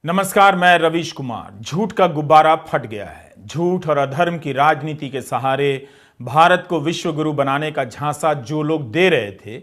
नमस्कार, मैं रवीश कुमार। झूठ का गुब्बारा फट गया है। झूठ और अधर्म की राजनीति के सहारे भारत को विश्व गुरु बनाने का झांसा जो लोग दे रहे थे,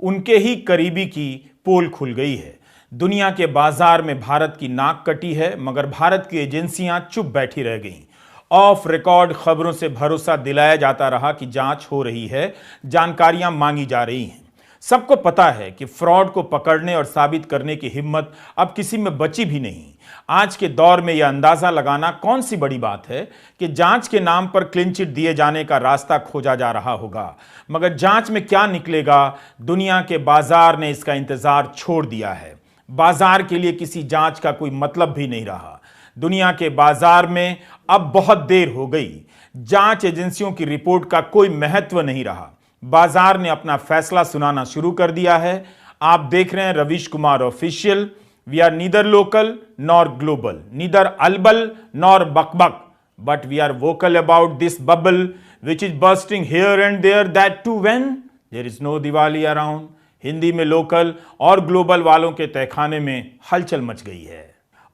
उनके ही करीबी की पोल खुल गई है। दुनिया के बाजार में भारत की नाक कटी है, मगर भारत की एजेंसियां चुप बैठी रह गईं। ऑफ रिकॉर्ड खबरों से भरोसा दिलाया जाता रहा कि जांच हो रही है, जानकारियां मांगी जा रही हैं। सबको पता है कि फ्रॉड को पकड़ने और साबित करने की हिम्मत अब किसी में बची भी नहीं। आज के दौर में यह अंदाजा लगाना कौन सी बड़ी बात है कि जांच के नाम पर क्लीन चिट दिए जाने का रास्ता खोजा जा रहा होगा, मगर जांच में क्या निकलेगा, दुनिया के बाजार ने इसका इंतजार छोड़ दिया है। बाजार के लिए किसी जांच का कोई मतलब भी नहीं रहा। दुनिया के बाजार में अब बहुत देर हो गई। जांच एजेंसियों की रिपोर्ट का कोई महत्व नहीं रहा। बाजार ने अपना फैसला सुनाना शुरू कर दिया है। आप देख रहे हैं Ravish Kumar official. We are neither local nor global, neither अलबल नॉर बकबक, but we are vocal about this bubble which is bursting here and there, that too when there is no Diwali around. Hindi में लोकल और ग्लोबल वालों के तहखाने में हलचल much गई है।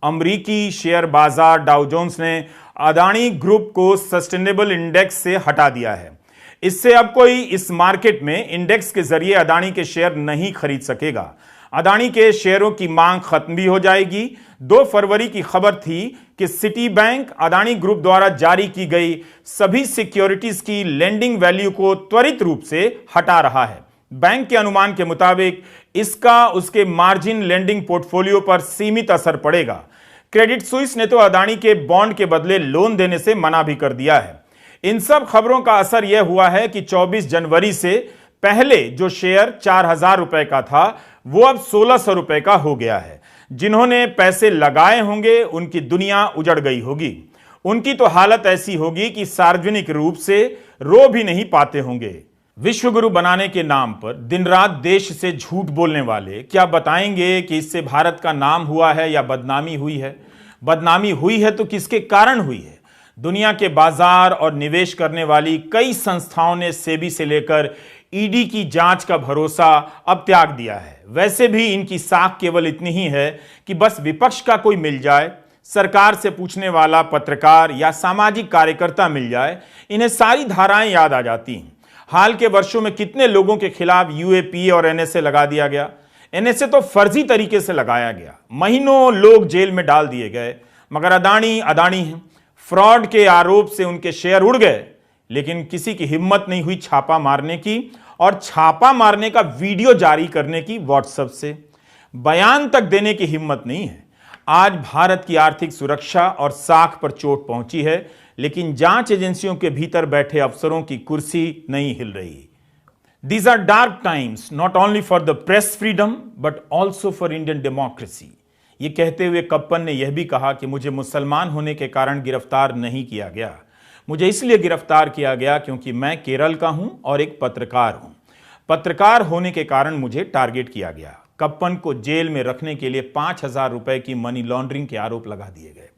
अमरीकी शेयर बाजार डाउ जोन्स ने अदानी ग्रुप को सस्टेनेबल इंडेक्स से हटा दिया है। इससे अब कोई इस मार्केट में इंडेक्स के जरिए अदानी के शेयर नहीं खरीद सकेगा। अदानी के शेयरों की मांग खत्म भी हो जाएगी। 2 फरवरी की खबर थी कि सिटी बैंक अदानी ग्रुप द्वारा जारी की गई सभी सिक्योरिटीज की लेंडिंग वैल्यू को त्वरित रूप से हटा रहा है। बैंक के अनुमान के मुताबिक इसका उसके मार्जिन लेंडिंग पोर्टफोलियो पर सीमित असर पड़ेगा। क्रेडिट स्विस ने तो अदानी के बॉन्ड के बदले लोन देने से मना भी कर दिया है। इन सब खबरों का असर यह हुआ है कि 24 जनवरी से पहले जो शेयर 4,000 रुपए का था, वो अब 1,600 रुपए का हो गया है। जिन्होंने पैसे लगाए होंगे उनकी दुनिया उजड़ गई होगी। उनकी तो हालत ऐसी होगी कि सार्वजनिक रूप से रो भी नहीं पाते होंगे। विश्व गुरु बनाने के नाम पर दिन रात देश से झूठ बोलने वाले क्या बताएंगे कि इससे भारत का नाम हुआ है या बदनामी हुई है? बदनामी हुई है तो किसके कारण हुई है? दुनिया के बाजार और निवेश करने वाली कई संस्थाओं ने सेबी से लेकर ईडी की जांच का भरोसा अब त्याग दिया है। वैसे भी इनकी साख केवल इतनी ही है कि बस विपक्ष का कोई मिल जाए, सरकार से पूछने वाला पत्रकार या सामाजिक कार्यकर्ता मिल जाए, इन्हें सारी धाराएं याद आ जाती हैं। हाल के वर्षों में कितने लोगों के खिलाफ यूएपीए और एनएसए लगा दिया गया। एनएसए तो फर्जी तरीके से लगाया गया, महीनों लोग जेल में डाल दिए गए, मगर अदानी है। फ्रॉड के आरोप से उनके शेयर उड़ गए, लेकिन किसी की हिम्मत नहीं हुई छापा मारने की, और छापा मारने का वीडियो जारी करने की व्हाट्सएप से। बयान तक देने की हिम्मत नहीं है। आज भारत की आर्थिक सुरक्षा और साख पर चोट पहुंची है, लेकिन जांच एजेंसियों के भीतर बैठे अफसरों की कुर्सी नहीं हिल रही। These are dark times not only for the press freedom but also for Indian democracy। ये कहते हुए कप्पन ने यह भी कहा कि मुझे मुसलमान होने के कारण गिरफ्तार नहीं किया गया। मुझे इसलिए गिरफ्तार किया गया क्योंकि मैं केरल का हूं और एक पत्रकार हूं। पत्रकार होने के कारण मुझे टारगेट किया गया। कप्पन को जेल में रखने के लिए 5,000 रुपए की मनी लॉन्ड्रिंग के आरोप लगा दिए गए।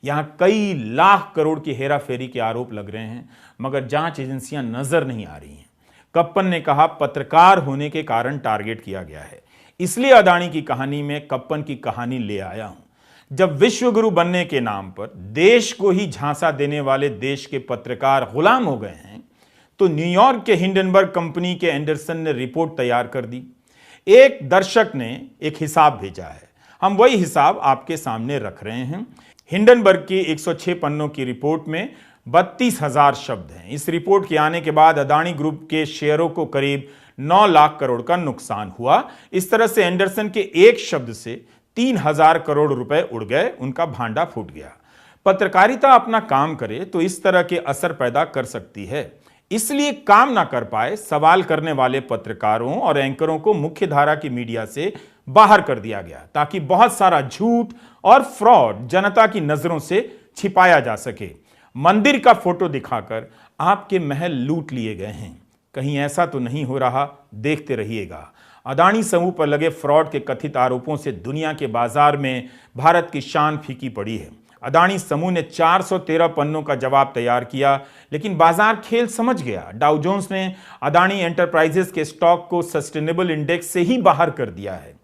यहां कई लाख करोड़ की हेराफेरी के आरोप लग रहे हैं, मगर जांच एजेंसियां नजर नहीं आ रही हैं। कप्पन ने कहा पत्रकार होने के कारण टारगेट किया गया है, इसलिए अदानी की कहानी में कप्पन की कहानी ले आया हूं। जब विश्व गुरु बनने के नाम पर देश को ही झांसा देने वाले देश के पत्रकार गुलाम हो गए हैं, तो न्यूयॉर्क के हिंडनबर्ग कंपनी के एंडरसन ने रिपोर्ट तैयार कर दी। एक दर्शक ने एक हिसाब भेजा है, हम वही हिसाब आपके सामने रख रहे हैं। हिंडनबर्ग की 106 पन्नों की रिपोर्ट में 32,000 शब्द हैं। इस रिपोर्ट के आने के बाद अदानी ग्रुप के शेयरों को करीब 9 लाख करोड़ का नुकसान हुआ। इस तरह से एंडरसन के एक शब्द से 3,000 करोड़ रुपए उड़ गए, उनका भांडा फूट गया। पत्रकारिता अपना काम करे तो इस तरह के असर पैदा कर सकती है, इसलिए काम ना कर पाए सवाल करने वाले पत्रकारों और एंकरों को मुख्यधारा की मीडिया से बाहर कर दिया गया, ताकि बहुत सारा झूठ और फ्रॉड जनता की नजरों से छिपाया जा सके। मंदिर का फोटो दिखाकर आपके महल लूट लिए गए हैं। कहीं ऐसा तो नहीं हो रहा, देखते रहिएगा। अदानी समूह पर लगे फ्रॉड के कथित आरोपों से दुनिया के बाजार में भारत की शान फीकी पड़ी है। अदानी समूह ने 413 पन्नों का जवाब तैयार किया, लेकिन बाजार खेल समझ गया। डाउ जोन्स ने अदानी एंटरप्राइजेस के स्टॉक को सस्टेनेबल इंडेक्स से ही बाहर कर दिया है।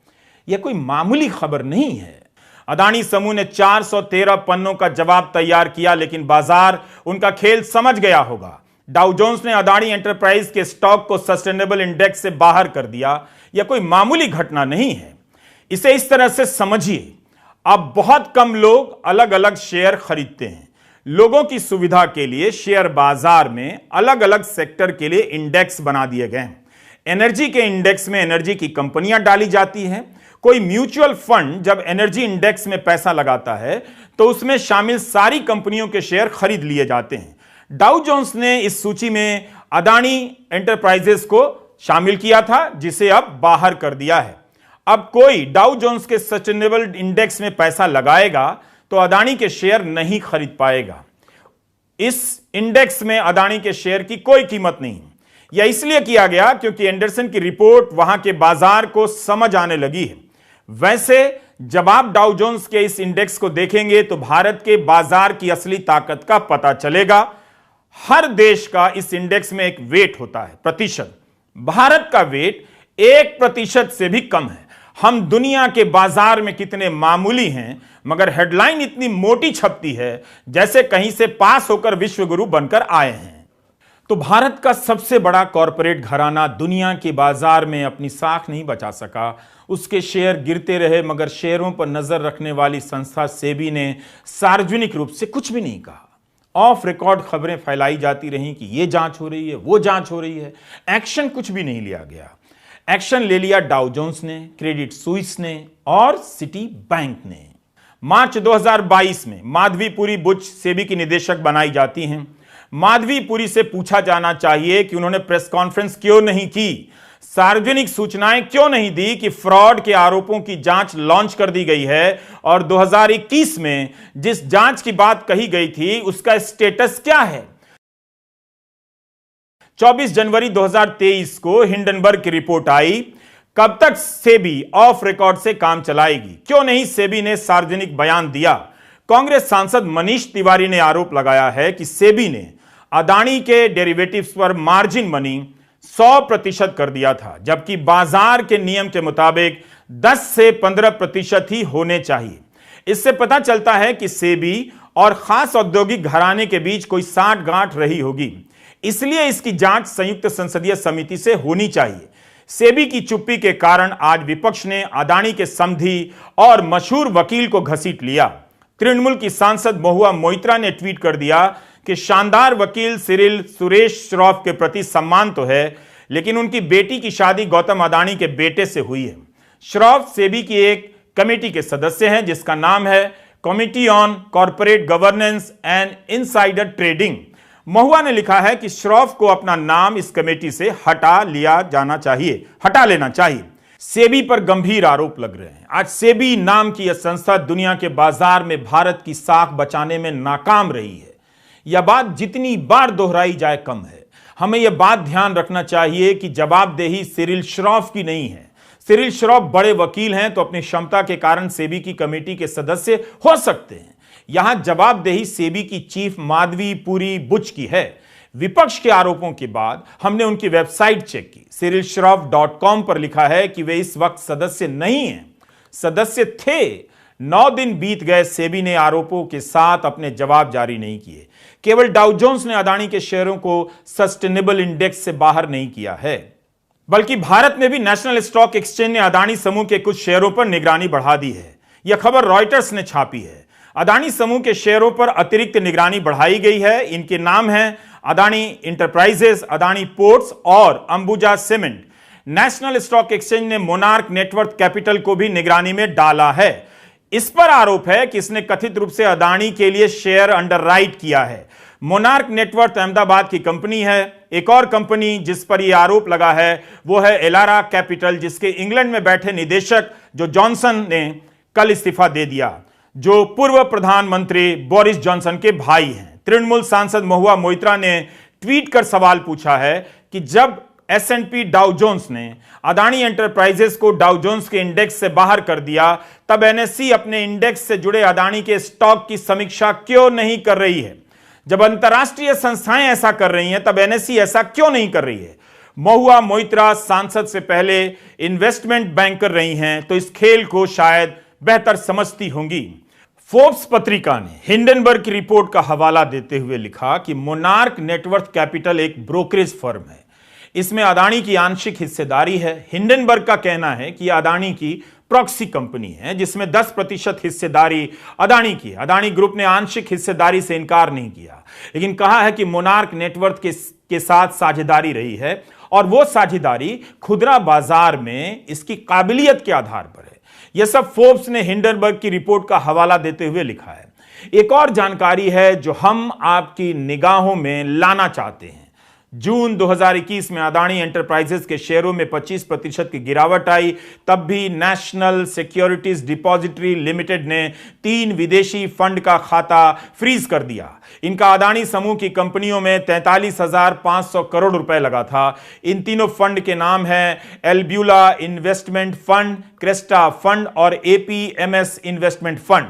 यह कोई मामूली खबर नहीं है। अदानी समूह ने 413 पन्नों का जवाब तैयार किया, लेकिन बाजार उनका खेल समझ गया होगा। डाउ जोन्स ने अदानी एंटरप्राइज के स्टॉक को सस्टेनेबल इंडेक्स से बाहर कर दिया। यह कोई मामूली घटना नहीं है। इसे इस तरह से समझिए, अब बहुत कम लोग अलग अलग शेयर खरीदते हैं। लोगों की सुविधा के लिए शेयर बाजार में अलग अलग सेक्टर के लिए इंडेक्स बना दिए गए हैं। एनर्जी के इंडेक्स में एनर्जी की कंपनियां डाली जाती हैं। कोई म्यूचुअल फंड जब एनर्जी इंडेक्स में पैसा लगाता है तो उसमें शामिल सारी कंपनियों के शेयर खरीद लिए जाते हैं। डाउ जोन्स ने इस सूची में अदानी एंटरप्राइजेस को शामिल किया था, जिसे अब बाहर कर दिया है। अब कोई डाउ जोन्स के सस्टेनेबल इंडेक्स में पैसा लगाएगा तो अदानी के शेयर नहीं खरीद पाएगा। इस इंडेक्स में अदानी के शेयर की कोई कीमत नहीं। यह इसलिए किया गया क्योंकि एंडरसन की रिपोर्ट वहां के बाजार को समझ आने लगी है। वैसे जब आप डाउ जोन्स के इस इंडेक्स को देखेंगे तो भारत के बाजार की असली ताकत का पता चलेगा। हर देश का इस इंडेक्स में एक वेट होता है, प्रतिशत। भारत का वेट 1% से भी कम है। हम दुनिया के बाजार में कितने मामूली हैं, मगर हेडलाइन इतनी मोटी छपती है जैसे कहीं से पास होकर विश्वगुरु बनकर आए हैं। तो भारत का सबसे बड़ा कॉरपोरेट घराना दुनिया के बाजार में अपनी साख नहीं बचा सका। उसके शेयर गिरते रहे, मगर शेयरों पर नजर रखने वाली संस्था सेबी ने सार्वजनिक रूप से कुछ भी नहीं कहा। ऑफ रिकॉर्ड खबरें फैलाई जाती रहीं कि यह जांच हो रही है, वो जांच हो रही है। एक्शन कुछ भी नहीं लिया गया। एक्शन ले लिया डाउ जोन्स ने, क्रेडिट सुइस ने और सिटी बैंक ने। मार्च 2022 में माधवी पुरी बुच सेबी की निदेशक बनाई जाती हैं। माधवी पुरी से पूछा जाना चाहिए कि उन्होंने प्रेस कॉन्फ्रेंस क्यों नहीं की, सार्वजनिक सूचनाएं क्यों नहीं दी कि फ्रॉड के आरोपों की जांच लॉन्च कर दी गई है और 2021 में जिस जांच की बात कही गई थी उसका स्टेटस क्या है। 24 जनवरी 2023 को हिंडनबर्ग की रिपोर्ट आई। कब तक सेबी ऑफ रिकॉर्ड से काम चलाएगी? क्यों नहीं सेबी ने सार्वजनिक बयान दिया? कांग्रेस सांसद मनीष तिवारी ने आरोप लगाया है कि सेबी ने अदानी के डेरिवेटिव्स पर मार्जिन मनी 100% कर दिया था, जबकि बाजार के नियम के मुताबिक 10 से 15% ही होने चाहिए। इससे पता चलता है कि सेबी और खास औद्योगिक घराने के बीच कोई साठगांठ रही होगी। इसलिए इसकी जांच संयुक्त संसदीय समिति से होनी चाहिए। सेबी की चुप्पी के कारण आज विपक्ष ने अदानी के समधी और मशहूर वकील को घसीट लिया। तृणमूल की सांसद महुआ मोइत्रा ने ट्वीट कर दिया कि शानदार वकील सिरिल सुरेश श्रॉफ के प्रति सम्मान तो है, लेकिन उनकी बेटी की शादी गौतम अदानी के बेटे से हुई है। श्रॉफ सेबी की एक कमेटी के सदस्य हैं जिसका नाम है committee on corporate governance and insider trading. Mahua ने लिखा है कि श्रॉफ को अपना नाम इस कमेटी से हटा लेना चाहिए। सेबी पर गंभीर आरोप लग रहे हैं। आज सेबी नाम की यह संस्था दुनिया के बाजार में भारत की साख बचाने में नाकाम रही है। यह बात जितनी बार दोहराई जाए कम है। हमें यह बात ध्यान रखना चाहिए कि जवाबदेही सिरिल श्रॉफ की नहीं है। सिरिल श्रॉफ बड़े वकील हैं तो अपनी क्षमता के कारण सेबी की कमेटी के सदस्य हो सकते हैं। यहां जवाबदेही सेबी की चीफ माधवी पुरी बुच की है। विपक्ष के आरोपों के बाद हमने उनकी वेबसाइट चेक की। cyrilshroff.com पर लिखा है कि वे इस वक्त सदस्य नहीं हैं। सदस्य थे। 9 दिन बीत गए, सेबी ने आरोपों के साथ अपने जवाब जारी नहीं किए। केवल डाउ जोन्स ने अदानी के शेयरों को सस्टेनेबल इंडेक्स से बाहर नहीं किया है, बल्कि भारत में भी नेशनल स्टॉक एक्सचेंज ने अदानी समूह के कुछ शेयरों पर निगरानी बढ़ा दी है। यह खबर रॉयटर्स ने छापी है। अदानी समूह के शेयरों पर अतिरिक्त निगरानी बढ़ाई गई है। इनके नाम हैं अदानी इंटरप्राइजेस, अदानी पोर्ट्स और Ambuja cement. National stock exchange ने मोनार्क नेटवर्थ कैपिटल को भी निगरानी में डाला है। इस पर आरोप है कि इसने कथित रूप से अदानी के लिए शेयर अंडरराइट किया है। मोनार्क नेटवर्थ अहमदाबाद की कंपनी है। एक और कंपनी जिस पर यह आरोप लगा है वो है एलारा कैपिटल, जिसके इंग्लैंड में बैठे निदेशक जो जॉनसन ने कल इस्तीफा दे दिया, जो पूर्व प्रधानमंत्री बोरिस जॉनसन के भाई हैं। तृणमूल सांसद महुआ मोइत्रा ने ट्वीट कर सवाल पूछा है कि जब S&P डाउ जोन्स ने अदानी एंटरप्राइजेस को डाउ जोन्स के इंडेक्स से बाहर कर दिया, तब NSE अपने इंडेक्स से जुड़े अदानी के स्टॉक की समीक्षा क्यों नहीं कर रही है? जब अंतरराष्ट्रीय संस्थाएं ऐसा कर रही हैं, तब NSE ऐसा क्यों नहीं कर रही है? महुआ मोइत्रा सांसद से पहले इन्वेस्टमेंट बैंकर रही हैं, तो इस खेल को शायद बेहतर समझती होंगी। फोर्ब्स पत्रिका ने हिंडनबर्ग की रिपोर्ट का हवाला देते हुए लिखा कि मोनार्क नेटवर्थ कैपिटल एक ब्रोकरेज फर्म है। इसमें अदानी की आंशिक हिस्सेदारी है। हिंडनबर्ग का कहना है कि अदानी की प्रॉक्सी कंपनी है जिसमें 10% हिस्सेदारी अदानी की। अदानी ग्रुप ने आंशिक हिस्सेदारी से इनकार नहीं किया, लेकिन कहा है कि मोनार्क नेटवर्थ के साथ साझेदारी रही है और वो साझेदारी खुदरा बाजार में इसकी काबिलियत के आधार पर है। यह सब फोर्ब्स ने हिंडनबर्ग की रिपोर्ट का हवाला देते हुए लिखा है। एक और जानकारी है जो हम आपकी निगाहों में लाना चाहते हैं। जून 2021 में अदानी एंटरप्राइजेस के शेयरों में 25% की गिरावट आई। तब भी नेशनल सिक्योरिटीज डिपॉजिटरी लिमिटेड ने 3 विदेशी फंड का खाता फ्रीज कर दिया। इनका अदानी समूह की कंपनियों में 43,500 करोड़ रुपए लगा था। इन तीनों फंड के नाम हैं एल्ब्यूला इन्वेस्टमेंट फंड, क्रेस्टा फंड और एपीएमएस इन्वेस्टमेंट फंड।